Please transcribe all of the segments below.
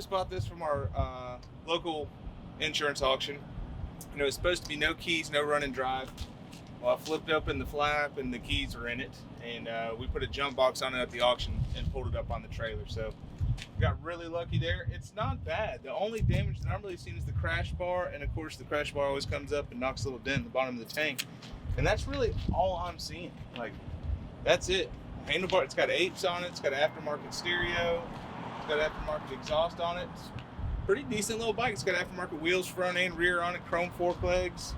just bought this from our local insurance auction. You know, it's supposed to be no keys, no run and drive. Well, I flipped open the flap and the keys are in it, and we put a jump box on it at the auction and pulled it up on the trailer. So got really lucky there. It's not bad. The only damage that I'm really seeing is the crash bar, and of course the crash bar always comes up and knocks a little dent in the bottom of the tank. And that's really all I'm seeing. Like, that's it. Handlebar, it's got apes on it, it's got an aftermarket stereo, it's got aftermarket exhaust on it. It's a pretty decent little bike. It's got aftermarket wheels front and rear on it, chrome fork legs.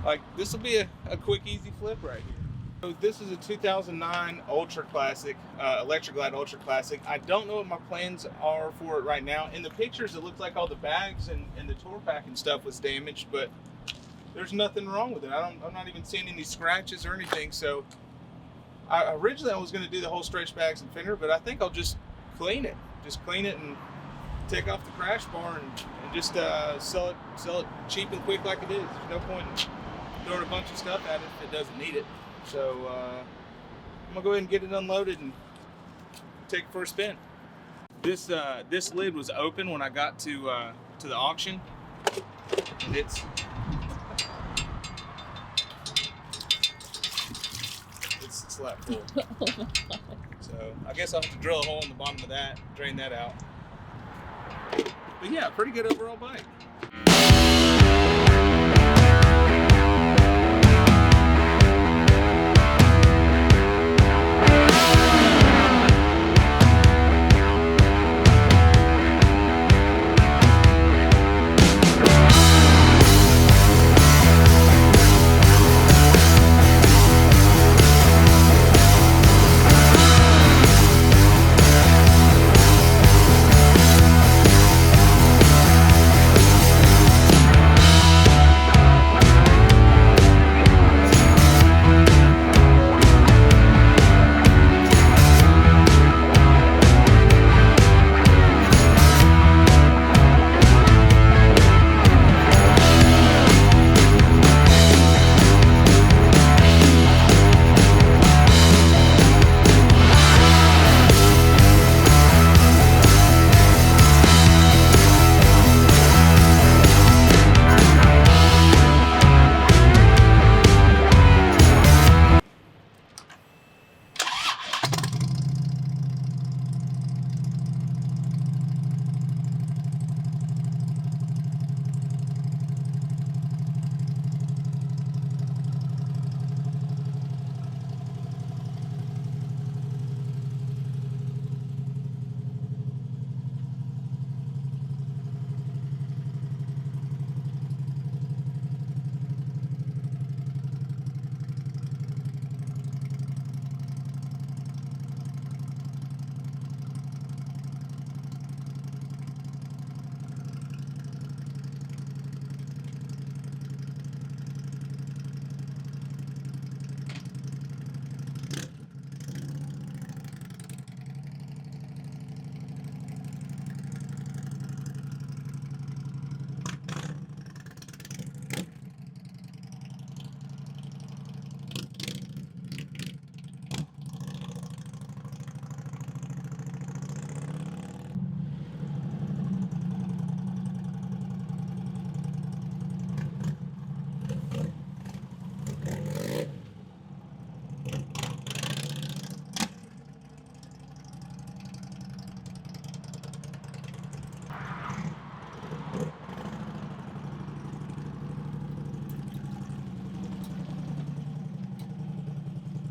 Like, this will be a quick, easy flip right here. So this is a 2009 Ultra Classic, Electra Glide Ultra Classic. I don't know what my plans are for it right now. In the pictures, it looked like all the bags and the tour pack and stuff was damaged, but there's nothing wrong with it. I'm not even seeing any scratches or anything. So originally I was going to do the whole stretch bags and fender, but I think I'll just clean it. Just clean it and take off the crash bar and just sell it cheap and quick like it is. There's no point in throwing a bunch of stuff at it if it doesn't need it. So I'm gonna go ahead and get it unloaded and take it for a spin. This lid was open when I got to the auction, and it's slap full. Oh my God. So I guess I'll have to drill a hole in the bottom of that, drain that out. But yeah, pretty good overall bike.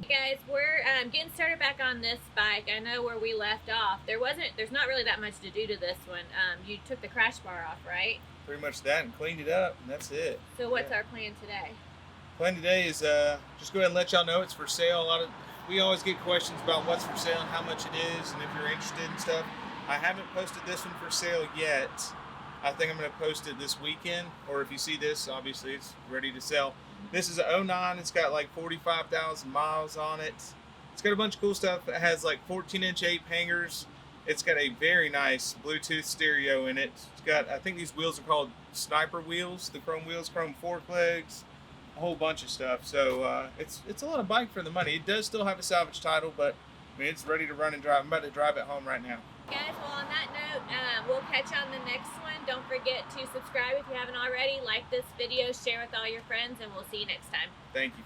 Guys, we're getting started back on this bike. I know where we left off. There's not really that much to do to this one. You took the crash bar off, right? Pretty much that, and cleaned it up, and that's it. So what's our plan today? Plan today is just go ahead and let y'all know it's for sale. We always get questions about what's for sale and how much it is, and if you're interested in stuff. I haven't posted this one for sale yet. I think I'm going to post it this weekend, or if you see this, obviously it's ready to sell. This is a 09. It's got like 45,000 miles on it. It's got a bunch of cool stuff. It has like 14-inch ape hangers. It's got a very nice Bluetooth stereo in it. It's got, I think these wheels are called sniper wheels, the chrome wheels, chrome fork legs, a whole bunch of stuff. So it's a lot of bike for the money. It does still have a salvage title, but I mean, it's ready to run and drive. I'm about to drive it home right now. Guys, well, on that note, we'll catch you on the next one. Don't forget to subscribe if you haven't already. Like this video, share with all your friends, and we'll see you next time. Thank you.